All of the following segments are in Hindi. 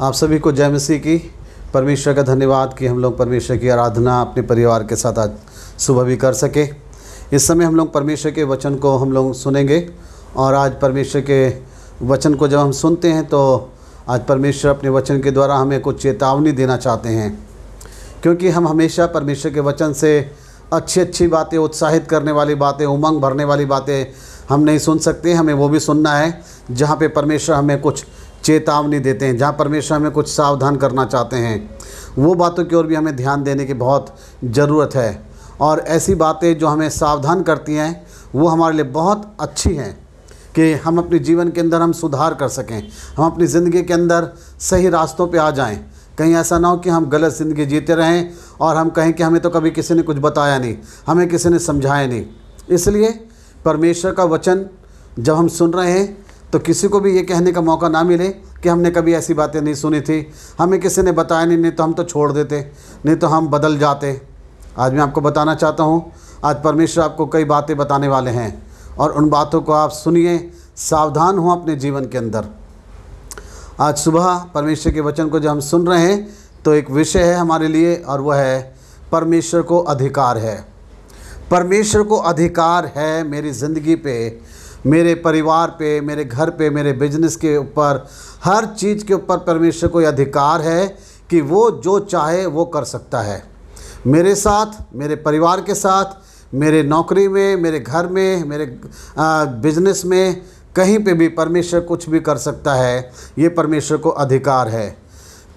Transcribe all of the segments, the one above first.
आप सभी को जय मसीह की। परमेश्वर का धन्यवाद कि हम लोग परमेश्वर की आराधना अपने परिवार के साथ आज सुबह भी कर सके। इस समय हम लोग परमेश्वर के वचन को हम लोग सुनेंगे और आज परमेश्वर के वचन को जब हम सुनते हैं तो आज परमेश्वर अपने वचन के द्वारा हमें कुछ चेतावनी देना चाहते हैं, क्योंकि हम हमेशा परमेश्वर के वचन से अच्छी अच्छी बातें, उत्साहित करने वाली बातें, उमंग भरने वाली बातें हम नहीं सुन सकते। हमें वो भी सुनना है जहाँ पे परमेश्वर हमें कुछ चेतावनी देते हैं, जहाँ परमेश्वर हमें कुछ सावधान करना चाहते हैं। वो बातों की ओर भी हमें ध्यान देने की बहुत ज़रूरत है। और ऐसी बातें जो हमें सावधान करती हैं वो हमारे लिए बहुत अच्छी हैं कि हम अपने जीवन के अंदर हम सुधार कर सकें, हम अपनी ज़िंदगी के अंदर सही रास्तों पे आ जाएं। कहीं ऐसा ना हो कि हम गलत ज़िंदगी जीते रहें और हम कहें कि हमें तो कभी किसी ने कुछ बताया नहीं, हमें किसी ने समझाया नहीं। इसलिए परमेश्वर का वचन जब हम सुन रहे हैं तो किसी को भी ये कहने का मौका ना मिले कि हमने कभी ऐसी बातें नहीं सुनी थी, हमें किसी ने बताया नहीं तो हम तो छोड़ देते, नहीं तो हम बदल जाते। आज मैं आपको बताना चाहता हूँ, आज परमेश्वर आपको कई बातें बताने वाले हैं और उन बातों को आप सुनिए, सावधान हो अपने जीवन के अंदर। आज सुबह परमेश्वर के वचन को जब हम सुन रहे हैं तो एक विषय है हमारे लिए और वह है परमेश्वर को अधिकार है। परमेश्वर को अधिकार है मेरी ज़िंदगी पे, मेरे परिवार पे, मेरे घर पे, मेरे बिजनेस के ऊपर, हर चीज़ के ऊपर परमेश्वर को अधिकार है कि वो जो चाहे वो कर सकता है। मेरे साथ, मेरे परिवार के साथ, मेरे नौकरी में, मेरे घर में, मेरे बिजनेस में, कहीं पे भी परमेश्वर कुछ भी कर सकता है। ये परमेश्वर को अधिकार है।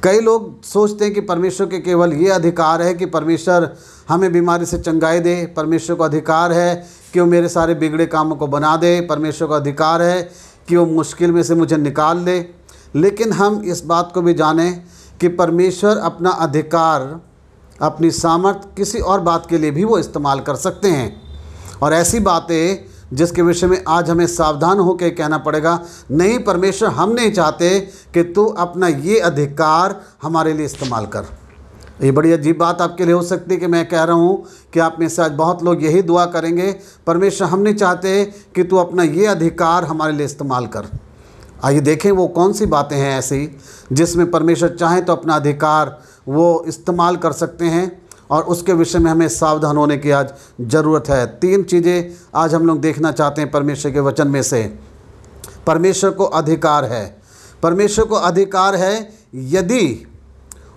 कई लोग सोचते हैं कि परमेश्वर के केवल ये अधिकार है कि परमेश्वर हमें बीमारी से चंगाई दे, परमेश्वर को अधिकार है कि वो मेरे सारे बिगड़े कामों को बना दे, परमेश्वर को अधिकार है कि वो मुश्किल में से मुझे निकाल दे। लेकिन हम इस बात को भी जानें कि परमेश्वर अपना अधिकार, अपनी सामर्थ किसी और बात के लिए भी वो इस्तेमाल कर सकते हैं। और ऐसी बातें जिसके विषय में आज हमें सावधान होकर कहना पड़ेगा, नहीं परमेश्वर हम नहीं चाहते कि तू अपना ये अधिकार हमारे लिए इस्तेमाल कर। ये बड़ी अजीब बात आपके लिए हो सकती है कि मैं कह रहा हूँ कि आप में से आज बहुत लोग यही दुआ करेंगे, परमेश्वर हम नहीं चाहते कि तू अपना ये अधिकार हमारे लिए इस्तेमाल कर। आइए देखें वो कौन सी बातें हैं ऐसी जिसमें परमेश्वर चाहे तो अपना अधिकार वो इस्तेमाल कर सकते हैं और उसके विषय में हमें सावधान होने की आज ज़रूरत है। 3 चीज़ें आज हम लोग देखना चाहते हैं परमेश्वर के वचन में से। परमेश्वर को अधिकार है, परमेश्वर को अधिकार है यदि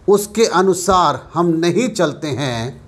उसके अनुसार हम नहीं चलते हैं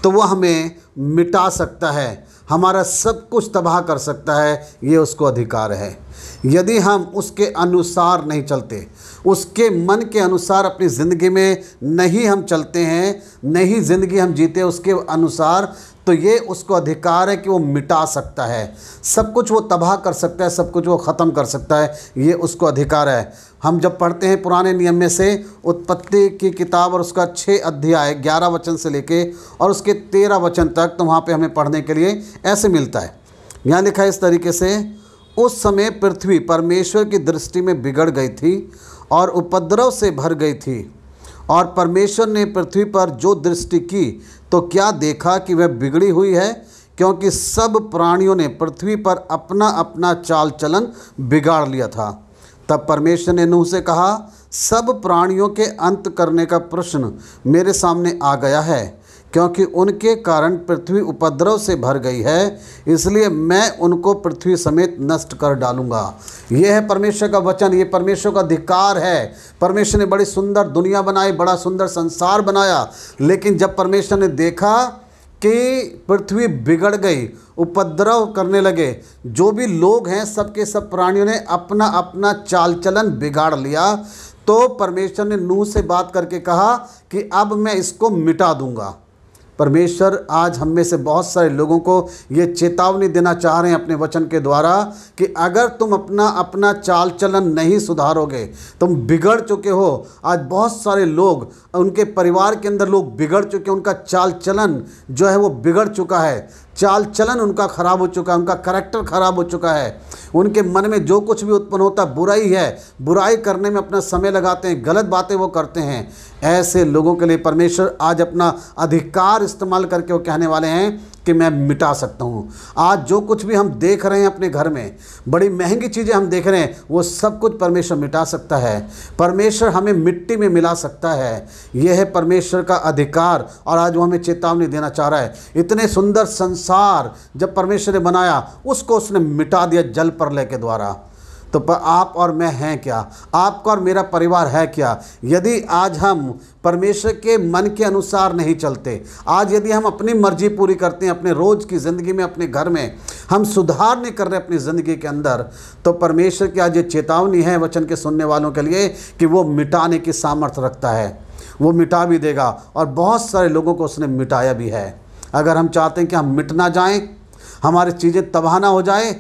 तो वह हमें मिटा सकता है, हमारा सब कुछ तबाह कर सकता है। ये उसको अधिकार है। यदि हम उसके अनुसार नहीं चलते, उसके मन के अनुसार अपनी ज़िंदगी में नहीं हम चलते हैं, नहीं ज़िंदगी हम जीते उसके अनुसार, तो ये उसको अधिकार है कि वो मिटा सकता है, सब कुछ वो तबाह कर सकता है, सब कुछ वो ख़त्म कर सकता है। ये उसको अधिकार है। हम जब पढ़ते हैं पुराने नियम में से उत्पत्ति की किताब और उसका 6 अध्याय 11 वचन से लेके और उसके 13 वचन तक, तो वहाँ पे हमें पढ़ने के लिए ऐसे मिलता है। यहाँ लिखा है इस तरीके से, उस समय पृथ्वी परमेश्वर की दृष्टि में बिगड़ गई थी और उपद्रव से भर गई थी, और परमेश्वर ने पृथ्वी पर जो दृष्टि की तो क्या देखा कि वह बिगड़ी हुई है, क्योंकि सब प्राणियों ने पृथ्वी पर अपना अपना चाल चलन बिगाड़ लिया था। तब परमेश्वर ने नूह से कहा, सब प्राणियों के अंत करने का प्रश्न मेरे सामने आ गया है, क्योंकि उनके कारण पृथ्वी उपद्रव से भर गई है, इसलिए मैं उनको पृथ्वी समेत नष्ट कर डालूंगा। यह है परमेश्वर का वचन, ये परमेश्वर का अधिकार है। परमेश्वर ने बड़ी सुंदर दुनिया बनाई, बड़ा सुंदर संसार बनाया, लेकिन जब परमेश्वर ने देखा कि पृथ्वी बिगड़ गई, उपद्रव करने लगे, जो भी लोग हैं सबके सब प्राणियों ने अपना अपना चाल चलन बिगाड़ लिया, तो परमेश्वर ने नूह से बात करके कहा कि अब मैं इसको मिटा दूंगा। परमेश्वर आज हम में से बहुत सारे लोगों को ये चेतावनी देना चाह रहे हैं अपने वचन के द्वारा कि अगर तुम अपना अपना चाल चलन नहीं सुधारोगे, तुम बिगड़ चुके हो। आज बहुत सारे लोग, उनके परिवार के अंदर लोग बिगड़ चुके हैं, उनका चाल चलन जो है वो बिगड़ चुका है, चाल चलन उनका ख़राब हो चुका है, उनका करैक्टर ख़राब हो चुका है। उनके मन में जो कुछ भी उत्पन्न होता बुराई है, बुराई करने में अपना समय लगाते हैं, गलत बातें वो करते हैं। ऐसे लोगों के लिए परमेश्वर आज अपना अधिकार इस्तेमाल करके वो कहने वाले हैं कि मैं मिटा सकता हूँ। आज जो कुछ भी हम देख रहे हैं अपने घर में, बड़ी महंगी चीज़ें हम देख रहे हैं, वो सब कुछ परमेश्वर मिटा सकता है। परमेश्वर हमें मिट्टी में मिला सकता है। यह है परमेश्वर का अधिकार, और आज वो हमें चेतावनी देना चाह रहा है। इतने सुंदर संसार जब परमेश्वर ने बनाया, उसको उसने मिटा दिया जल प्रलय के द्वारा। तो आप और मैं हैं क्या? आपका और मेरा परिवार है क्या? यदि आज हम परमेश्वर के मन के अनुसार नहीं चलते, आज यदि हम अपनी मर्जी पूरी करते हैं अपने रोज़ की ज़िंदगी में, अपने घर में हम सुधार नहीं कर रहे अपनी ज़िंदगी के अंदर, तो परमेश्वर की आज ये चेतावनी है वचन के सुनने वालों के लिए कि वो मिटाने की सामर्थ्य रखता है। वो मिटा भी देगा, और बहुत सारे लोगों को उसने मिटाया भी है। अगर हम चाहते हैं कि हम मिट ना जाएँ, हमारी चीज़ें तबाह ना हो जाए,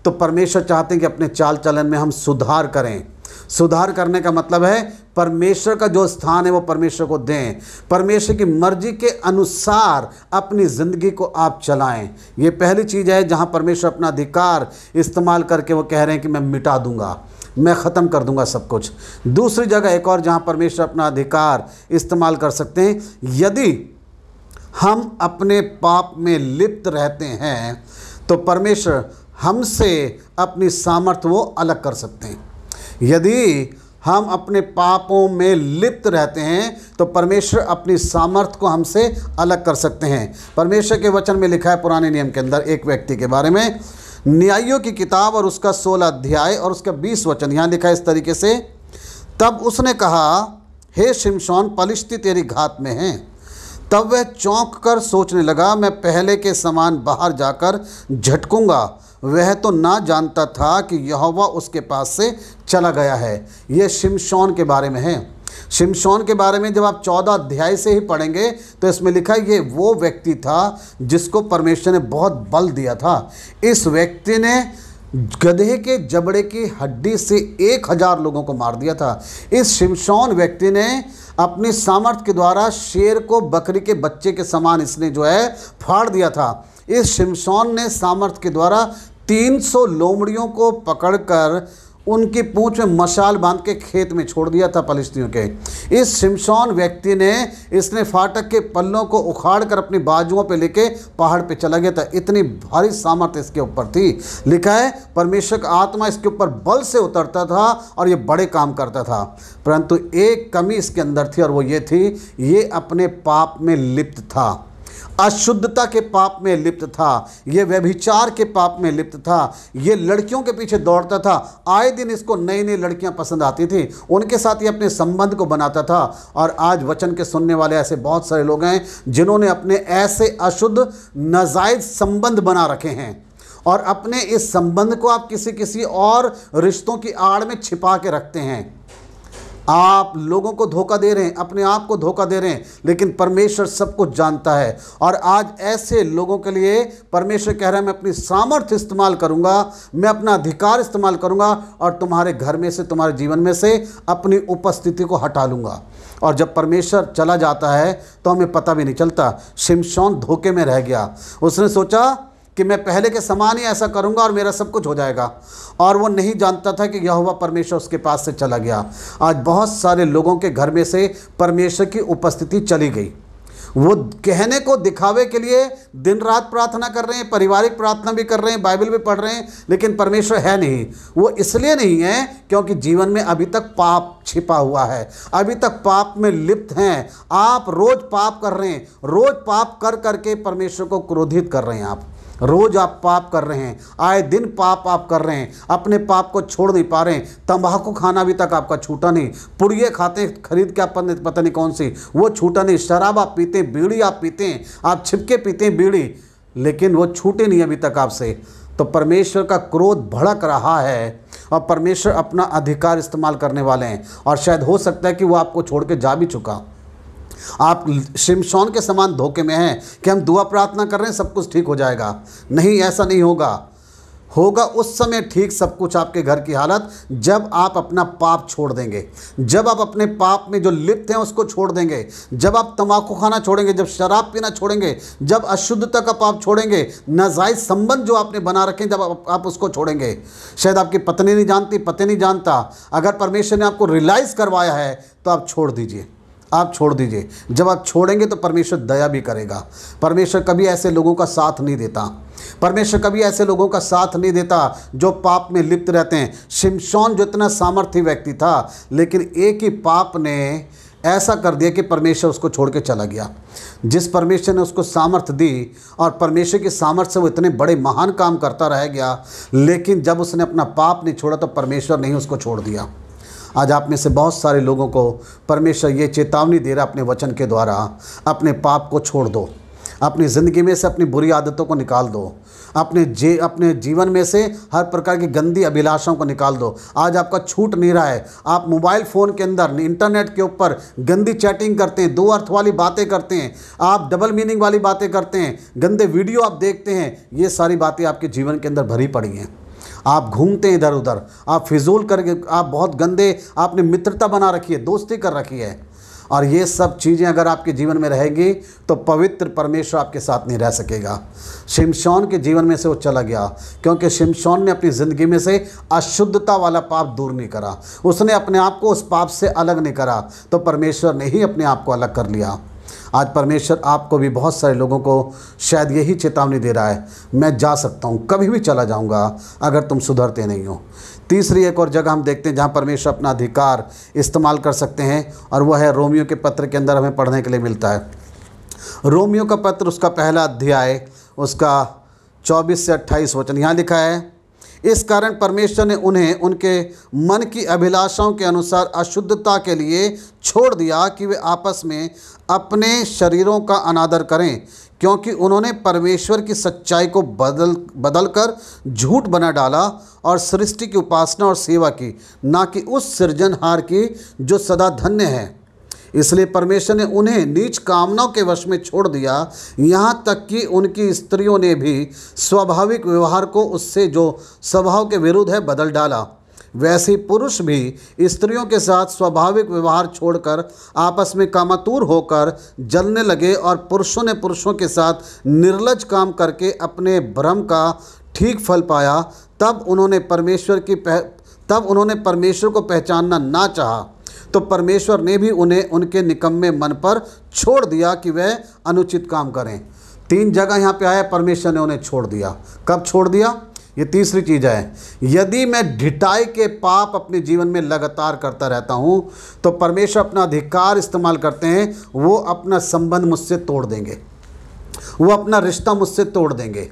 तो परमेश्वर चाहते हैं कि अपने चाल चलन में हम सुधार करें। सुधार करने का मतलब है परमेश्वर का जो स्थान है वो परमेश्वर को दें, परमेश्वर की मर्जी के अनुसार अपनी ज़िंदगी को आप चलाएं। ये पहली चीज़ है जहां परमेश्वर अपना अधिकार इस्तेमाल करके वो कह रहे हैं कि मैं मिटा दूंगा, मैं ख़त्म कर दूंगा सब कुछ। दूसरी जगह एक और जहां परमेश्वर अपना अधिकार इस्तेमाल कर सकते हैं, यदि हम अपने पाप में लिप्त रहते हैं तो परमेश्वर हमसे अपनी सामर्थ्य वो अलग कर सकते हैं। यदि हम अपने पापों में लिप्त रहते हैं तो परमेश्वर अपनी सामर्थ्य को हमसे अलग कर सकते हैं। परमेश्वर के वचन में लिखा है पुराने नियम के अंदर एक व्यक्ति के बारे में, न्यायियों की किताब और उसका 16 अध्याय और उसका 20 वचन, यहाँ लिखा है इस तरीके से, तब उसने कहा, हे शिमशोन, पलिश्ती तेरी घात में हैं। तब वह चौंक कर सोचने लगा, मैं पहले के समान बाहर जाकर झटकूंगा। वह तो ना जानता था कि यहोवा उसके पास से चला गया है। यह शिमशोन के बारे में है। शिमशोन के बारे में जब आप 14 अध्याय से ही पढ़ेंगे तो इसमें लिखा है ये वो व्यक्ति था जिसको परमेश्वर ने बहुत बल दिया था। इस व्यक्ति ने गधे के जबड़े की हड्डी से 1000 लोगों को मार दिया था। इस शिमशोन व्यक्ति ने अपनी सामर्थ्य के द्वारा शेर को बकरी के बच्चे के समान इसने जो है फाड़ दिया था। इस शिमशोन ने सामर्थ्य के द्वारा 300 लोमड़ियों को पकड़कर उनकी पूंछ में मशाल बांध के खेत में छोड़ दिया था फलिस्तियों के। इस शिमशोन व्यक्ति ने इसने फाटक के पल्लों को उखाड़ कर अपनी बाजुओं पे लेके पहाड़ पे चला गया था। इतनी भारी सामर्थ्य इसके ऊपर थी। लिखा है परमेश्वर का आत्मा इसके ऊपर बल से उतरता था और ये बड़े काम करता था। परंतु एक कमी इसके अंदर थी और वो ये थी, ये अपने पाप में लिप्त था, अशुद्धता के पाप में लिप्त था, ये व्यभिचार के पाप में लिप्त था, ये लड़कियों के पीछे दौड़ता था। आए दिन इसको नई नई लड़कियां पसंद आती थी, उनके साथ ये अपने संबंध को बनाता था। और आज वचन के सुनने वाले ऐसे बहुत सारे लोग हैं जिन्होंने अपने ऐसे अशुद्ध नाजायज संबंध बना रखे हैं, और अपने इस संबंध को आप किसी और रिश्तों की आड़ में छिपा के रखते हैं। आप लोगों को धोखा दे रहे हैं, अपने आप को धोखा दे रहे हैं, लेकिन परमेश्वर सब कुछ जानता है। और आज ऐसे लोगों के लिए परमेश्वर कह रहा है मैं अपनी सामर्थ्य इस्तेमाल करूंगा, मैं अपना अधिकार इस्तेमाल करूंगा और तुम्हारे घर में से, तुम्हारे जीवन में से अपनी उपस्थिति को हटा लूंगा। और जब परमेश्वर चला जाता है तो हमें पता भी नहीं चलता। शिमशोन धोखे में रह गया। उसने सोचा कि मैं पहले के समान ही ऐसा करूंगा और मेरा सब कुछ हो जाएगा, और वो नहीं जानता था कि यहोवा परमेश्वर उसके पास से चला गया। आज बहुत सारे लोगों के घर में से परमेश्वर की उपस्थिति चली गई। वो कहने को, दिखावे के लिए दिन रात प्रार्थना कर रहे हैं, पारिवारिक प्रार्थना भी कर रहे हैं, बाइबल भी पढ़ रहे हैं, लेकिन परमेश्वर है नहीं। वो इसलिए नहीं है क्योंकि जीवन में अभी तक पाप छिपा हुआ है, अभी तक पाप में लिप्त हैं। आप रोज पाप कर रहे हैं, रोज पाप कर करके परमेश्वर को क्रोधित कर रहे हैं। आप रोज आप पाप कर रहे हैं, आए दिन पाप आप कर रहे हैं, अपने पाप को छोड़ नहीं पा रहे हैं। तंबाकू खाना अभी तक आपका छूटा नहीं, पुड़िये खाते हैं खरीद के, आप पता नहीं कौन सी, वो छूटा नहीं। शराब आप पीते हैं, बीड़ी आप पीते हैं, आप छिपके पीते हैं बीड़ी, लेकिन वो छूटे नहीं अभी तक आपसे। तो परमेश्वर का क्रोध भड़क रहा है और परमेश्वर अपना अधिकार इस्तेमाल करने वाले हैं, और शायद हो सकता है कि वो आपको छोड़ के जा भी चुका। आप शिमशोन के समान धोखे में हैं कि हम दुआ प्रार्थना कर रहे हैं सब कुछ ठीक हो जाएगा। नहीं, ऐसा नहीं होगा उस समय ठीक सब कुछ। आपके घर की हालत जब आप अपना पाप छोड़ देंगे, जब आप अपने पाप में जो लिप्त हैं उसको छोड़ देंगे, जब आप तंबाकू खाना छोड़ेंगे, जब शराब पीना छोड़ेंगे, जब अशुद्धता का पाप छोड़ेंगे, नाजायज संबंध जो आपने बना रखे जब आप उसको छोड़ेंगे। शायद आपकी पत्नी नहीं जानती, पति नहीं जानता, अगर परमेश्वर ने आपको रियलाइज़ करवाया है तो आप छोड़ दीजिए। आप छोड़ दीजिए। जब आप छोड़ेंगे तो परमेश्वर दया भी करेगा। परमेश्वर कभी ऐसे लोगों का साथ नहीं देता। परमेश्वर कभी ऐसे लोगों का साथ नहीं देता जो पाप में लिप्त रहते हैं। शिमशोन जो इतना सामर्थ्य व्यक्ति था, लेकिन एक ही पाप ने ऐसा कर दिया कि परमेश्वर उसको छोड़ के चला गया। जिस परमेश्वर ने उसको सामर्थ्य दी और परमेश्वर की सामर्थ्य से वो इतने बड़े महान काम करता रह गया, लेकिन जब उसने अपना पाप नहीं छोड़ा तो परमेश्वर ने ही उसको छोड़ दिया। आज आप में से बहुत सारे लोगों को परमेश्वर ये चेतावनी दे रहा है अपने वचन के द्वारा, अपने पाप को छोड़ दो, अपनी ज़िंदगी में से अपनी बुरी आदतों को निकाल दो, अपने जीवन में से हर प्रकार की गंदी अभिलाषाओं को निकाल दो। आज आपका छूट नहीं रहा है। आप मोबाइल फ़ोन के अंदर इंटरनेट के ऊपर गंदी चैटिंग करते हैं, दो अर्थ वाली बातें करते हैं, आप डबल मीनिंग वाली बातें करते हैं, गंदे वीडियो आप देखते हैं। ये सारी बातें आपके जीवन के अंदर भरी पड़ी हैं। आप घूमते हैं इधर उधर, आप फिजूल करके, आप बहुत गंदे, आपने मित्रता बना रखी है, दोस्ती कर रखी है, और ये सब चीज़ें अगर आपके जीवन में रहेंगी तो पवित्र परमेश्वर आपके साथ नहीं रह सकेगा। शिमशोन के जीवन में से वो चला गया क्योंकि शिमशोन ने अपनी ज़िंदगी में से अशुद्धता वाला पाप दूर नहीं करा, उसने अपने आप को उस पाप से अलग नहीं करा, तो परमेश्वर ने ही अपने आप को अलग कर लिया। आज परमेश्वर आपको भी, बहुत सारे लोगों को शायद यही चेतावनी दे रहा है, मैं जा सकता हूँ, कभी भी चला जाऊँगा अगर तुम सुधरते नहीं हो। तीसरी एक और जगह हम देखते हैं जहाँ परमेश्वर अपना अधिकार इस्तेमाल कर सकते हैं, और वह है रोमियो के पत्र के अंदर हमें पढ़ने के लिए मिलता है। रोमियो का पत्र उसका पहला अध्याय उसका 24 से 28 वचन यहाँ लिखा है, इस कारण परमेश्वर ने उन्हें उनके मन की अभिलाषाओं के अनुसार अशुद्धता के लिए छोड़ दिया कि वे आपस में अपने शरीरों का अनादर करें, क्योंकि उन्होंने परमेश्वर की सच्चाई को बदल कर झूठ बना डाला और सृष्टि की उपासना और सेवा की, ना कि उस सृजनहार की जो सदा धन्य है। इसलिए परमेश्वर ने उन्हें नीच कामनाओं के वश में छोड़ दिया, यहाँ तक कि उनकी स्त्रियों ने भी स्वाभाविक व्यवहार को उससे जो स्वभाव के विरुद्ध है बदल डाला। वैसे ही पुरुष भी स्त्रियों के साथ स्वाभाविक व्यवहार छोड़कर आपस में कामातुर होकर जलने लगे, और पुरुषों ने पुरुषों के साथ निर्लज काम करके अपने भ्रम का ठीक फल पाया। तब उन्होंने परमेश्वर को पहचानना ना चाहा, तो परमेश्वर ने भी उन्हें उनके निकम्मे मन पर छोड़ दिया कि वह अनुचित काम करें। 3 जगह यहाँ पे आया परमेश्वर ने उन्हें छोड़ दिया। कब छोड़ दिया? ये तीसरी चीज़ है, यदि मैं ढिठाई के पाप अपने जीवन में लगातार करता रहता हूँ तो परमेश्वर अपना अधिकार इस्तेमाल करते हैं, वो अपना संबंध मुझसे तोड़ देंगे, वो अपना रिश्ता मुझसे तोड़ देंगे।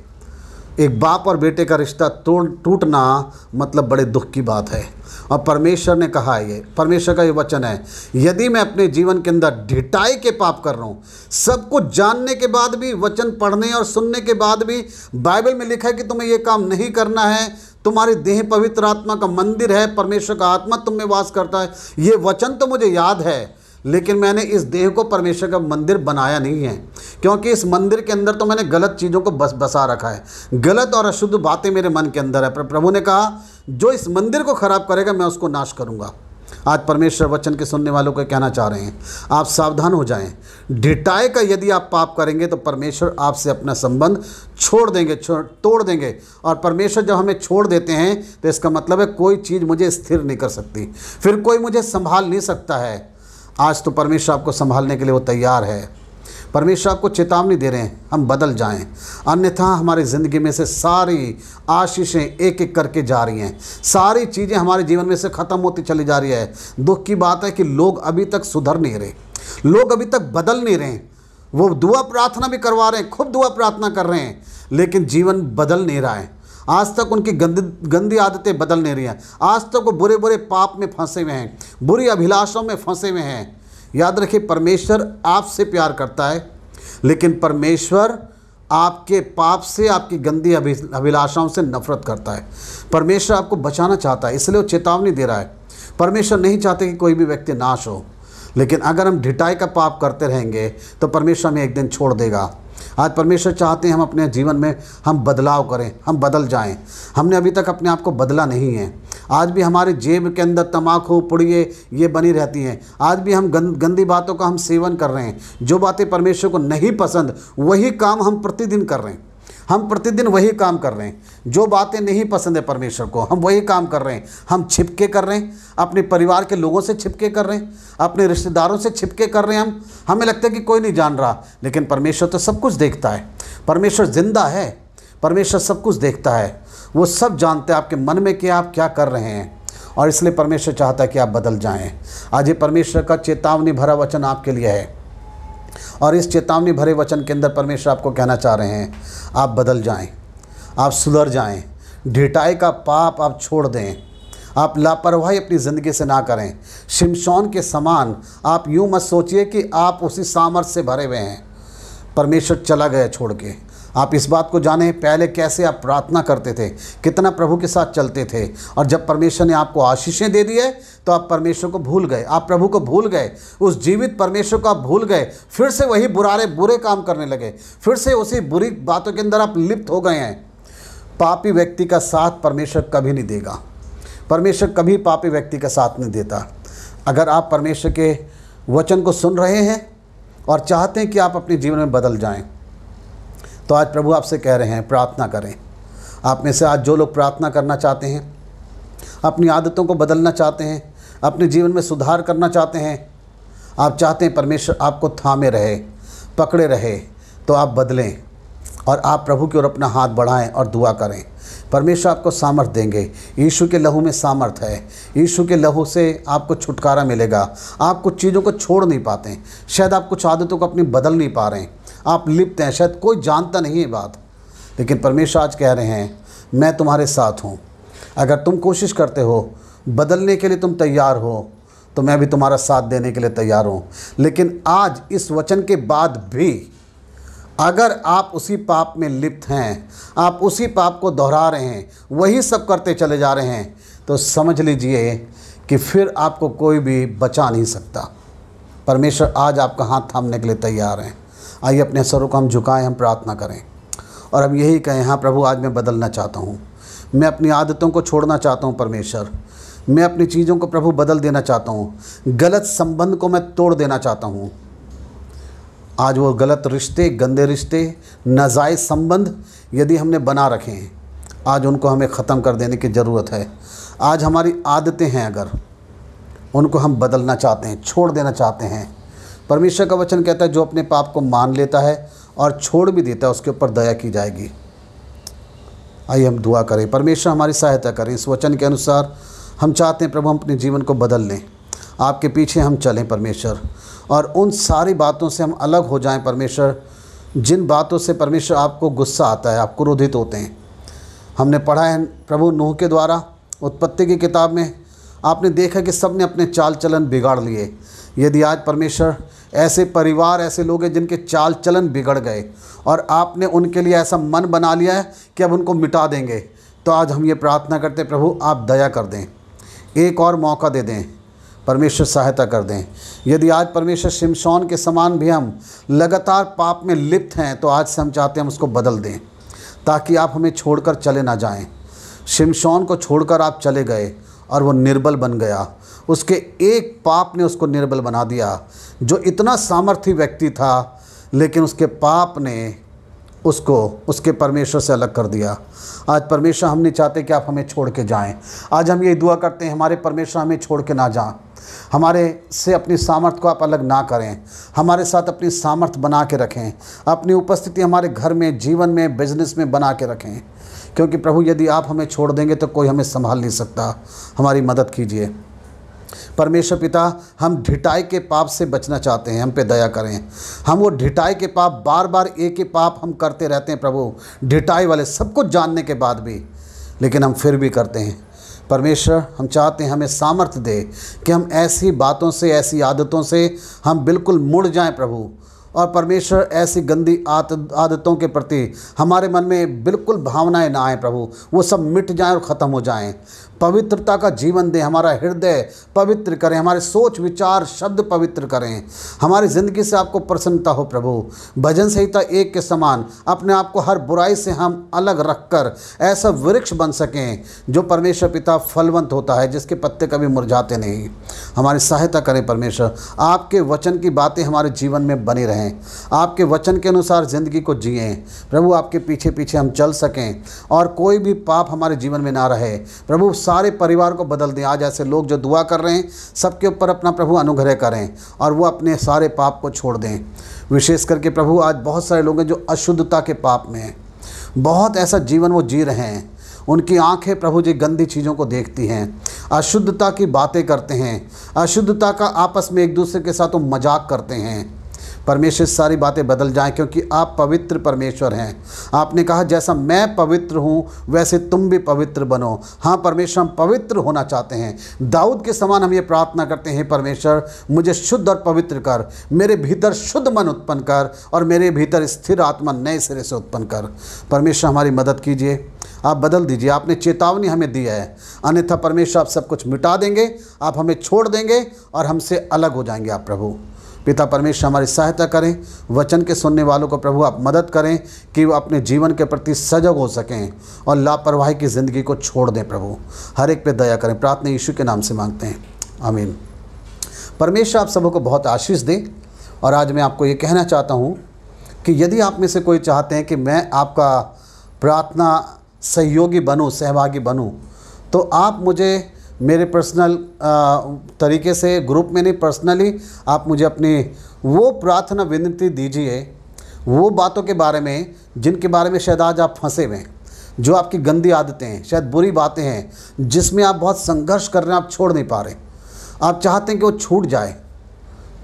एक बाप और बेटे का रिश्ता टूटना मतलब बड़े दुख की बात है, और परमेश्वर ने कहा है, ये परमेश्वर का ये वचन है, यदि मैं अपने जीवन के अंदर ढिठाई के पाप कर रहा हूँ, सब कुछ जानने के बाद भी, वचन पढ़ने और सुनने के बाद भी, बाइबल में लिखा है कि तुम्हें ये काम नहीं करना है, तुम्हारी देह पवित्र आत्मा का मंदिर है, परमेश्वर का आत्मा तुम में वास करता है, ये वचन तो मुझे याद है, लेकिन मैंने इस देह को परमेश्वर का मंदिर बनाया नहीं है, क्योंकि इस मंदिर के अंदर तो मैंने गलत चीज़ों को बसा रखा है, गलत और अशुद्ध बातें मेरे मन के अंदर है। पर प्रभु ने कहा जो इस मंदिर को खराब करेगा मैं उसको नाश करूंगा। आज परमेश्वर वचन के सुनने वालों को कहना चाह रहे हैं, आप सावधान हो जाएं। ढिठाई का यदि आप पाप करेंगे तो परमेश्वर आपसे अपना संबंध छोड़ देंगे, तोड़ देंगे। और परमेश्वर जब हमें छोड़ देते हैं तो इसका मतलब है कोई चीज़ मुझे स्थिर नहीं कर सकती, फिर कोई मुझे संभाल नहीं सकता है। आज तो परमेश्वर आपको संभालने के लिए वो तैयार है। परमेश्वर आपको चेतावनी दे रहे हैं, हम बदल जाएं, अन्यथा हमारी ज़िंदगी में से सारी आशीषें एक एक करके जा रही हैं, सारी चीज़ें हमारे जीवन में से ख़त्म होती चली जा रही है। दुख की बात है कि लोग अभी तक सुधर नहीं रहे, लोग अभी तक बदल नहीं रहे। वो दुआ प्रार्थना भी करवा रहे हैं, खूब दुआ प्रार्थना कर रहे हैं, लेकिन जीवन बदल नहीं रहा है। आज तक उनकी गंदी आदतें बदल नहीं रही हैं, आज तक वो बुरे बुरे पाप में फंसे हुए हैं, बुरी अभिलाषाओं में फंसे हुए हैं। याद रखिए, परमेश्वर आपसे प्यार करता है, लेकिन परमेश्वर आपके पाप से, आपकी गंदी अभिलाषाओं से नफरत करता है। परमेश्वर आपको बचाना चाहता है, इसलिए वो चेतावनी दे रहा है। परमेश्वर नहीं चाहते कि कोई भी व्यक्ति नाश हो, लेकिन अगर हम ढिठाई का पाप करते रहेंगे तो परमेश्वर हमें एक दिन छोड़ देगा। आज परमेश्वर चाहते हैं हम अपने जीवन में हम बदलाव करें, हम बदल जाएं। हमने अभी तक अपने आप को बदला नहीं है। आज भी हमारे जेब के अंदर तम्बाकू, पुड़िये ये बनी रहती हैं। आज भी हम गंदी बातों का हम सेवन कर रहे हैं। जो बातें परमेश्वर को नहीं पसंद वही काम हम प्रतिदिन कर रहे हैं। हम प्रतिदिन वही काम कर रहे हैं, जो बातें नहीं पसंद है परमेश्वर को हम वही काम कर रहे हैं। हम छिपके कर रहे हैं, अपने परिवार के लोगों से छिपके कर रहे हैं, अपने रिश्तेदारों से छिपके कर रहे हैं। हमें लगता है कि कोई नहीं जान रहा, लेकिन परमेश्वर तो सब कुछ देखता है। परमेश्वर जिंदा है, परमेश्वर सब कुछ देखता है, वो सब जानते हैं आपके मन में कि आप क्या कर रहे हैं, और इसलिए परमेश्वर चाहता है कि आप बदल जाएं। आज ये परमेश्वर का चेतावनी भरा वचन आपके लिए है, और इस चेतावनी भरे वचन के अंदर परमेश्वर आपको कहना चाह रहे हैं, आप बदल जाएं, आप सुधर जाएं, ढिठाई का पाप आप छोड़ दें, आप लापरवाही अपनी ज़िंदगी से ना करें। शिमशोन के समान आप यूँ मत सोचिए कि आप उसी सामर्थ से भरे हुए हैं, परमेश्वर चला गया छोड़ के। आप इस बात को जानें, पहले कैसे आप प्रार्थना करते थे, कितना प्रभु के साथ चलते थे, और जब परमेश्वर ने आपको आशीषें दे दी है तो आप परमेश्वर को भूल गए, आप प्रभु को भूल गए, उस जीवित परमेश्वर को आप भूल गए। फिर से वही बुरे काम करने लगे, फिर से उसी बुरी बातों के अंदर आप लिप्त हो गए हैं। पापी व्यक्ति का साथ परमेश्वर कभी नहीं देगा, परमेश्वर कभी पापी व्यक्ति का साथ नहीं देता। अगर आप परमेश्वर के वचन को सुन रहे हैं और चाहते हैं कि आप अपने जीवन में बदल जाएं, तो आज प्रभु आपसे कह रहे हैं, प्रार्थना करें। आप में से आज जो लोग प्रार्थना करना चाहते हैं, अपनी आदतों को बदलना चाहते हैं, अपने जीवन में सुधार करना चाहते हैं, आप चाहते हैं परमेश्वर आपको थामे रहे, पकड़े रहे, तो आप बदलें और आप प्रभु की ओर अपना हाथ बढ़ाएं और दुआ करें। परमेश्वर आपको सामर्थ देंगे। यीशु के लहू में सामर्थ है, यीशु के लहू से आपको छुटकारा मिलेगा। आप कुछ चीज़ों को छोड़ नहीं पाते हैं, शायद आप कुछ आदतों को अपनी बदल नहीं पा रहे हैं, आप लिप्त हैं, शायद कोई जानता नहीं है बात, लेकिन परमेश्वर आज कह रहे हैं, मैं तुम्हारे साथ हूँ। अगर तुम कोशिश करते हो, बदलने के लिए तुम तैयार हो, तो मैं भी तुम्हारा साथ देने के लिए तैयार हूँ। लेकिन आज इस वचन के बाद भी अगर आप उसी पाप में लिप्त हैं, आप उसी पाप को दोहरा रहे हैं, वही सब करते चले जा रहे हैं, तो समझ लीजिए कि फिर आपको कोई भी बचा नहीं सकता। परमेश्वर आज आपका हाथ थामने के लिए तैयार हैं। आइए अपने स्वरों को हम झुकाएं, हम प्रार्थना करें और हम यही कहें, हाँ प्रभु, आज मैं बदलना चाहता हूँ, मैं अपनी आदतों को छोड़ना चाहता हूँ। परमेश्वर, मैं अपनी चीज़ों को प्रभु बदल देना चाहता हूँ, गलत संबंध को मैं तोड़ देना चाहता हूँ। आज वो गलत रिश्ते, गंदे रिश्ते, नाजायज़ संबंध यदि हमने बना रखे हैं, आज उनको हमें ख़त्म कर देने की ज़रूरत है। आज हमारी आदतें हैं, अगर उनको हम बदलना चाहते हैं, छोड़ देना चाहते हैं, परमेश्वर का वचन कहता है, जो अपने पाप को मान लेता है और छोड़ भी देता है, उसके ऊपर दया की जाएगी। आइए हम दुआ करें। परमेश्वर हमारी सहायता करें। इस वचन के अनुसार हम चाहते हैं प्रभु, हम अपने जीवन को बदल लें, आपके पीछे हम चलें परमेश्वर, और उन सारी बातों से हम अलग हो जाएं परमेश्वर, जिन बातों से परमेश्वर आपको गुस्सा आता है, आप क्रोधित होते हैं। हमने पढ़ा है प्रभु, नूह के द्वारा उत्पत्ति की किताब में आपने देखा कि सब ने अपने चाल चलन बिगाड़ लिए। यदि आज परमेश्वर, ऐसे परिवार, ऐसे लोग हैं जिनके चाल चलन बिगड़ गए और आपने उनके लिए ऐसा मन बना लिया है कि अब उनको मिटा देंगे, तो आज हम ये प्रार्थना करते हैं प्रभु, आप दया कर दें, एक और मौका दे दें, परमेश्वर सहायता कर दें। यदि आज परमेश्वर शिमशोन के समान भी हम लगातार पाप में लिप्त हैं, तो आज से हम चाहते हैं हम उसको बदल दें, ताकि आप हमें छोड़कर चले ना जाएं। शिमशोन को छोड़कर आप चले गए और वो निर्बल बन गया, उसके एक पाप ने उसको निर्बल बना दिया। जो इतना सामर्थी व्यक्ति था, लेकिन उसके पाप ने उसको उसके परमेश्वर से अलग कर दिया। आज परमेश्वर, हम नहीं चाहते कि आप हमें छोड़ के जाएं। आज हम ये दुआ करते हैं, हमारे परमेश्वर हमें छोड़ के ना जाएं, हमारे से अपनी सामर्थ को आप अलग ना करें, हमारे साथ अपनी सामर्थ बना के रखें, अपनी उपस्थिति हमारे घर में, जीवन में, बिजनेस में बना के रखें। क्योंकि प्रभु, यदि आप हमें छोड़ देंगे तो कोई हमें संभाल नहीं सकता। हमारी मदद कीजिए परमेश्वर पिता। हम ढिठाई के पाप से बचना चाहते हैं, हम पे दया करें। हम वो ढिठाई के पाप, बार बार एक ही पाप हम करते रहते हैं प्रभु, ढिठाई वाले, सब कुछ जानने के बाद भी, लेकिन हम फिर भी करते हैं। परमेश्वर, हम चाहते हैं हमें सामर्थ्य दे कि हम ऐसी बातों से, ऐसी आदतों से हम बिल्कुल मुड़ जाएं प्रभु। और परमेश्वर, ऐसी गंदी आदतों के प्रति हमारे मन में बिल्कुल भावनाएं ना आए प्रभु, वो सब मिट जाएं और ख़त्म हो जाएं। पवित्रता का जीवन दें, हमारा हृदय पवित्र करें, हमारे सोच विचार शब्द पवित्र करें, हमारी ज़िंदगी से आपको प्रसन्नता हो प्रभु। भजन संहिता 1 के समान अपने आप को हर बुराई से हम अलग रखकर ऐसा वृक्ष बन सकें जो परमेश्वर पिता फलवंत होता है, जिसके पत्ते कभी मुरझाते नहीं। हमारी सहायता करें परमेश्वर, आपके वचन की बातें हमारे जीवन में बनी रहें। रहें, आपके वचन के अनुसार ज़िंदगी को जिएं। प्रभु आपके पीछे पीछे हम चल सकें और कोई भी पाप हमारे जीवन में ना रहे। प्रभु सारे परिवार को बदल दें। आज ऐसे लोग जो दुआ कर रहे हैं सबके ऊपर अपना प्रभु अनुग्रह करें और वो अपने सारे पाप को छोड़ दें। विशेष करके प्रभु आज बहुत सारे लोग हैं जो अशुद्धता के पाप में हैं, बहुत ऐसा जीवन वो जी रहे हैं। उनकी आंखें प्रभु जी गंदी चीज़ों को देखती हैं, अशुद्धता की बातें करते हैं, अशुद्धता का आपस में एक दूसरे के साथ वो मजाक करते हैं। परमेश्वर सारी बातें बदल जाएं, क्योंकि आप पवित्र परमेश्वर हैं। आपने कहा जैसा मैं पवित्र हूँ वैसे तुम भी पवित्र बनो। हाँ परमेश्वर, हम पवित्र होना चाहते हैं। दाऊद के समान हम ये प्रार्थना करते हैं, परमेश्वर मुझे शुद्ध और पवित्र कर, मेरे भीतर शुद्ध मन उत्पन्न कर और मेरे भीतर स्थिर आत्मा नए सिरे से उत्पन्न कर। परमेश्वर हमारी मदद कीजिए, आप बदल दीजिए। आपने चेतावनी हमें दी है, अन्यथा परमेश्वर आप सब कुछ मिटा देंगे, आप हमें छोड़ देंगे और हमसे अलग हो जाएंगे। आप प्रभु पिता परमेश्वर हमारी सहायता करें। वचन के सुनने वालों को प्रभु आप मदद करें कि वो अपने जीवन के प्रति सजग हो सकें और लापरवाही की ज़िंदगी को छोड़ दें। प्रभु हर एक पे दया करें। प्रार्थना यीशु के नाम से मांगते हैं, आमीन। परमेश्वर आप सबों को बहुत आशीष दे। और आज मैं आपको ये कहना चाहता हूँ कि यदि आप में से कोई चाहते हैं कि मैं आपका प्रार्थना सहयोगी बनूं, सहभागी बनूं, तो आप मुझे मेरे पर्सनल तरीके से, ग्रुप में नहीं, पर्सनली आप मुझे अपनी वो प्रार्थना विनती दीजिए, वो बातों के बारे में जिनके बारे में शायद आज आप फंसे हुए हैं, जो आपकी गंदी आदतें हैं, शायद बुरी बातें हैं जिसमें आप बहुत संघर्ष कर रहे हैं, आप छोड़ नहीं पा रहे, आप चाहते हैं कि वो छूट जाए,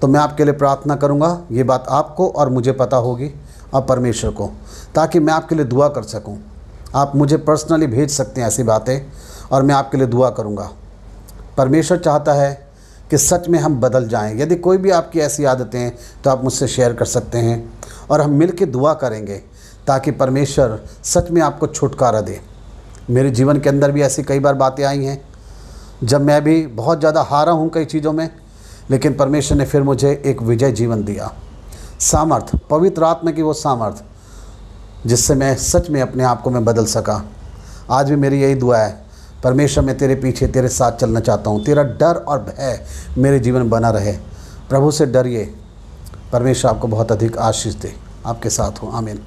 तो मैं आपके लिए प्रार्थना करूँगा। ये बात आपको और मुझे पता होगी और परमेश्वर को, ताकि मैं आपके लिए दुआ कर सकूँ। आप मुझे पर्सनली भेज सकते हैं ऐसी बातें और मैं आपके लिए दुआ करूँगा। परमेश्वर चाहता है कि सच में हम बदल जाएं। यदि कोई भी आपकी ऐसी आदतें हैं तो आप मुझसे शेयर कर सकते हैं और हम मिल के दुआ करेंगे ताकि परमेश्वर सच में आपको छुटकारा दे। मेरे जीवन के अंदर भी ऐसी कई बार बातें आई हैं जब मैं भी बहुत ज़्यादा हारा हूँ कई चीज़ों में, लेकिन परमेश्वर ने फिर मुझे एक विजय जीवन दिया। सामर्थ, पवित्र आत्मा की वो सामर्थ जिससे मैं सच में अपने आप को मैं बदल सका। आज भी मेरी यही दुआ है, परमेश्वर मैं तेरे पीछे तेरे साथ चलना चाहता हूँ। तेरा डर और भय मेरे जीवन में बना रहे। प्रभु से डरिए। परमेश्वर आपको बहुत अधिक आशीष दे। आपके साथ हो, आमीन।